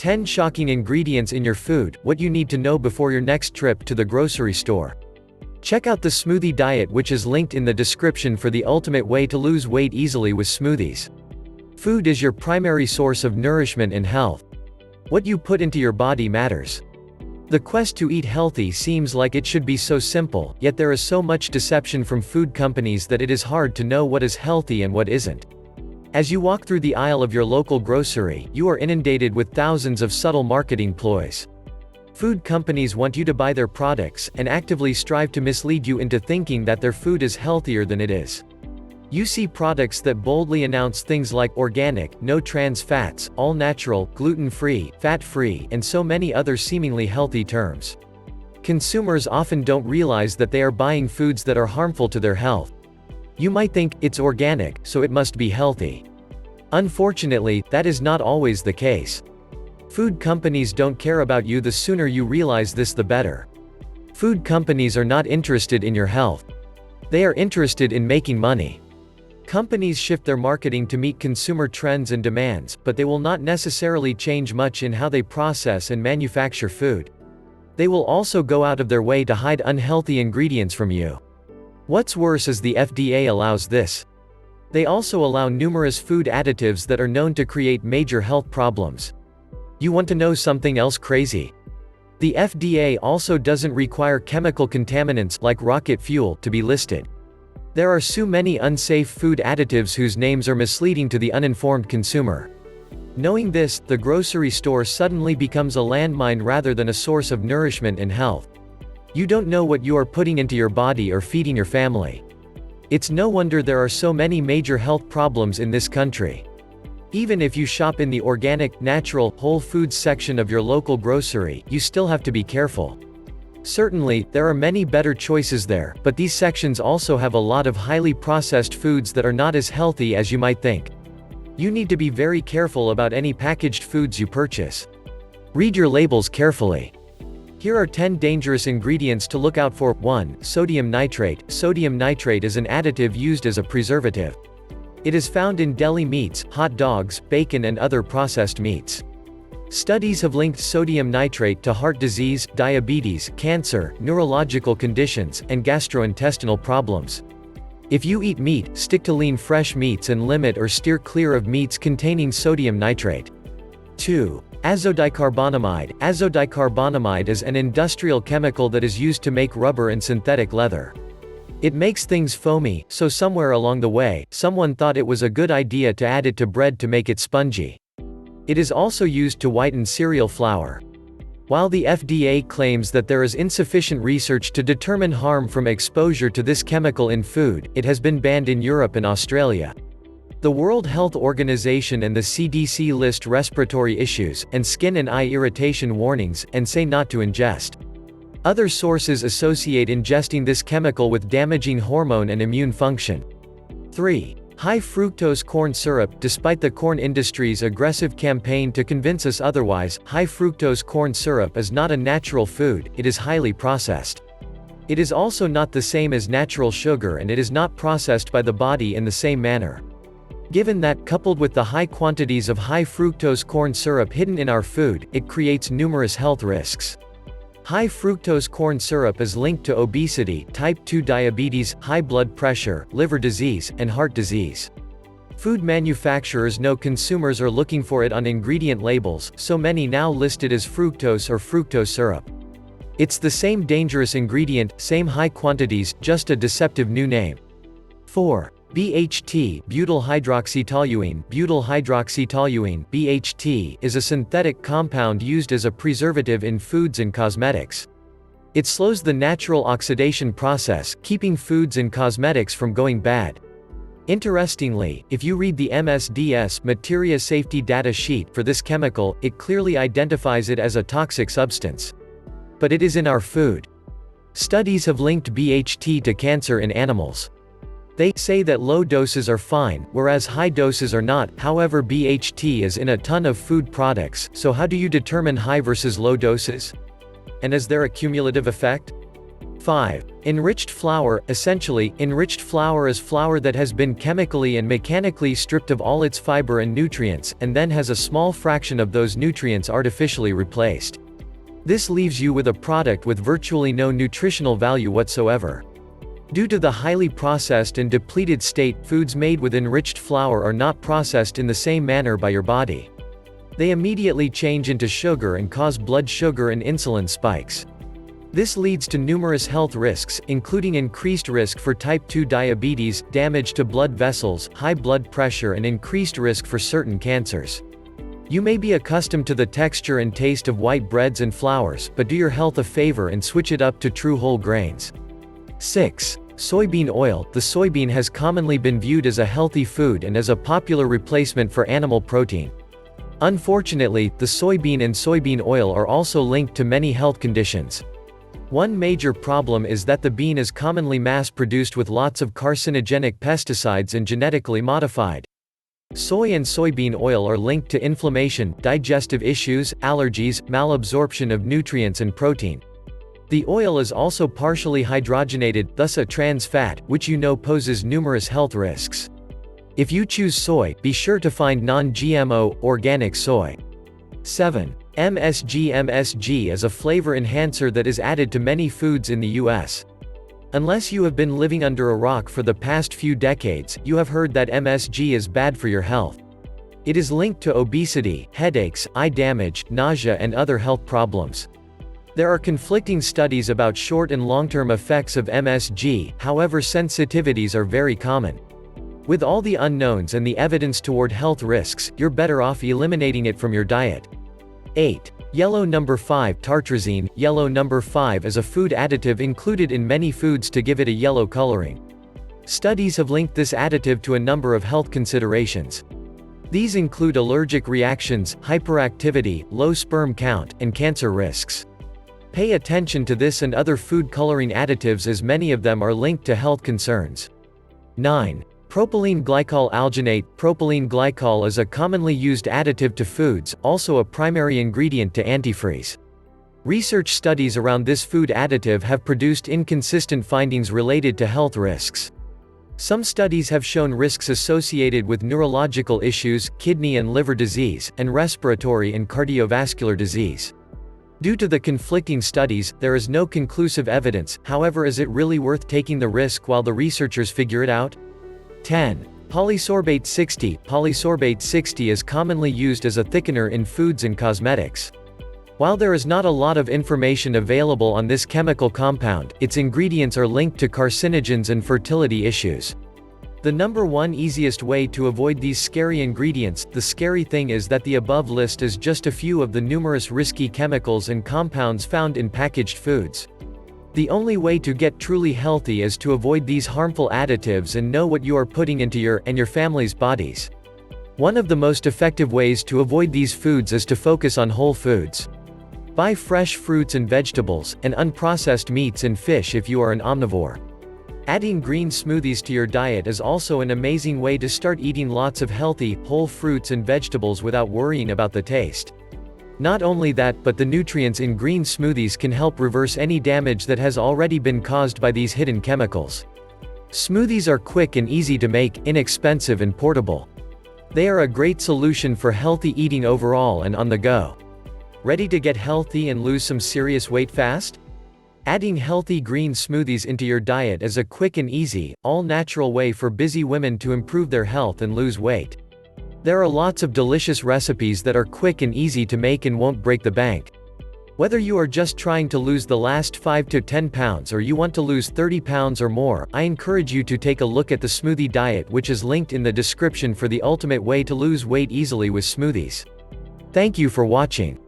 10 shocking ingredients in your food, what you need to know before your next trip to the grocery store. Check out the smoothie diet, which is linked in the description, for the ultimate way to lose weight easily with smoothies. Food is your primary source of nourishment and health. What you put into your body matters. The quest to eat healthy seems like it should be so simple, yet there is so much deception from food companies that it is hard to know what is healthy and what isn't. As you walk through the aisle of your local grocery, you are inundated with thousands of subtle marketing ploys. Food companies want you to buy their products, and actively strive to mislead you into thinking that their food is healthier than it is. You see products that boldly announce things like organic, no trans fats, all natural, gluten-free, fat-free, and so many other seemingly healthy terms. Consumers often don't realize that they are buying foods that are harmful to their health. You might think, it's organic, so it must be healthy. Unfortunately, that is not always the case. Food companies don't care about you. The sooner you realize this, the better. Food companies are not interested in your health. They are interested in making money. Companies shift their marketing to meet consumer trends and demands, but they will not necessarily change much in how they process and manufacture food. They will also go out of their way to hide unhealthy ingredients from you. What's worse is the FDA allows this. They also allow numerous food additives that are known to create major health problems. You want to know something else crazy? The FDA also doesn't require chemical contaminants, like rocket fuel, to be listed. There are so many unsafe food additives whose names are misleading to the uninformed consumer. Knowing this, the grocery store suddenly becomes a landmine rather than a source of nourishment and health. You don't know what you are putting into your body or feeding your family. It's no wonder there are so many major health problems in this country. Even if you shop in the organic, natural, whole foods section of your local grocery, you still have to be careful. Certainly, there are many better choices there, but these sections also have a lot of highly processed foods that are not as healthy as you might think. You need to be very careful about any packaged foods you purchase. Read your labels carefully. Here are 10 dangerous ingredients to look out for. 1. Sodium nitrate. Sodium nitrate is an additive used as a preservative. It is found in deli meats, hot dogs, bacon, and other processed meats. Studies have linked sodium nitrate to heart disease, diabetes, cancer, neurological conditions, and gastrointestinal problems. If you eat meat, stick to lean fresh meats and limit or steer clear of meats containing sodium nitrate. 2. Azodicarbonamide. Azodicarbonamide is an industrial chemical that is used to make rubber and synthetic leather. It makes things foamy, so somewhere along the way, someone thought it was a good idea to add it to bread to make it spongy. It is also used to whiten cereal flour. While the FDA claims that there is insufficient research to determine harm from exposure to this chemical in food, it has been banned in Europe and Australia. The World Health Organization and the CDC list respiratory issues, and skin and eye irritation warnings, and say not to ingest. Other sources associate ingesting this chemical with damaging hormone and immune function. 3. High fructose corn syrup. Despite the corn industry's aggressive campaign to convince us otherwise, high fructose corn syrup is not a natural food, it is highly processed. It is also not the same as natural sugar, and it is not processed by the body in the same manner. Given that, coupled with the high quantities of high fructose corn syrup hidden in our food, it creates numerous health risks. High fructose corn syrup is linked to obesity, type 2 diabetes, high blood pressure, liver disease, and heart disease. Food manufacturers know consumers are looking for it on ingredient labels, so many now list it as fructose or fructose syrup. It's the same dangerous ingredient, same high quantities, just a deceptive new name. 4. BHT, butyl hydroxytoluene. Butyl hydroxytoluene (BHT) is a synthetic compound used as a preservative in foods and cosmetics. It slows the natural oxidation process, keeping foods and cosmetics from going bad. Interestingly, if you read the MSDS Materia Safety Data Sheet for this chemical, it clearly identifies it as a toxic substance. But it is in our food. Studies have linked BHT to cancer in animals. They say that low doses are fine, whereas high doses are not. However, BHT is in a ton of food products, so how do you determine high versus low doses? And is there a cumulative effect? 5. Enriched flour. Essentially, enriched flour is flour that has been chemically and mechanically stripped of all its fiber and nutrients, and then has a small fraction of those nutrients artificially replaced. This leaves you with a product with virtually no nutritional value whatsoever. Due to the highly processed and depleted state, foods made with enriched flour are not processed in the same manner by your body. They immediately change into sugar and cause blood sugar and insulin spikes. This leads to numerous health risks, including increased risk for type 2 diabetes, damage to blood vessels, high blood pressure, and increased risk for certain cancers. You may be accustomed to the texture and taste of white breads and flours, but do your health a favor and switch it up to true whole grains. 6. Soybean oil. The soybean has commonly been viewed as a healthy food and as a popular replacement for animal protein. Unfortunately, the soybean and soybean oil are also linked to many health conditions. One major problem is that the bean is commonly mass-produced with lots of carcinogenic pesticides and genetically modified. Soy and soybean oil are linked to inflammation, digestive issues, allergies, malabsorption of nutrients and protein. The oil is also partially hydrogenated, thus a trans fat, which poses numerous health risks. If you choose soy, be sure to find non-GMO, organic soy. 7. MSG. MSG is a flavor enhancer that is added to many foods in the US. Unless you have been living under a rock for the past few decades, you have heard that MSG is bad for your health. It is linked to obesity, headaches, eye damage, nausea, and other health problems. There are conflicting studies about short and long-term effects of MSG, however sensitivities are very common. With all the unknowns and the evidence toward health risks, you're better off eliminating it from your diet. 8. Yellow No. 5. Tartrazine. Yellow No. 5 is a food additive included in many foods to give it a yellow coloring. Studies have linked this additive to a number of health considerations. These include allergic reactions, hyperactivity, low sperm count, and cancer risks. Pay attention to this and other food coloring additives as many of them are linked to health concerns. 9. Propylene glycol. Alginate. Propylene glycol is a commonly used additive to foods, also a primary ingredient to antifreeze. Research studies around this food additive have produced inconsistent findings related to health risks. Some studies have shown risks associated with neurological issues, kidney and liver disease, and respiratory and cardiovascular disease. Due to the conflicting studies, there is no conclusive evidence. However, is it really worth taking the risk while the researchers figure it out? 10. Polysorbate 60. Polysorbate 60 is commonly used as a thickener in foods and cosmetics. While there is not a lot of information available on this chemical compound, its ingredients are linked to carcinogens and fertility issues. The number one easiest way to avoid these scary ingredients. The scary thing is that the above list is just a few of the numerous risky chemicals and compounds found in packaged foods. The only way to get truly healthy is to avoid these harmful additives and know what you are putting into your and your family's bodies. One of the most effective ways to avoid these foods is to focus on whole foods. Buy fresh fruits and vegetables, and unprocessed meats and fish if you are an omnivore. Adding green smoothies to your diet is also an amazing way to start eating lots of healthy, whole fruits and vegetables without worrying about the taste. Not only that, but the nutrients in green smoothies can help reverse any damage that has already been caused by these hidden chemicals. Smoothies are quick and easy to make, inexpensive and portable. They are a great solution for healthy eating overall and on the go. Ready to get healthy and lose some serious weight fast? Adding healthy green smoothies into your diet is a quick and easy, all-natural way for busy women to improve their health and lose weight. There are lots of delicious recipes that are quick and easy to make and won't break the bank. Whether you are just trying to lose the last 5 to 10 pounds or you want to lose 30 pounds or more, I encourage you to take a look at the smoothie diet, which is linked in the description for the ultimate way to lose weight easily with smoothies. Thank you for watching.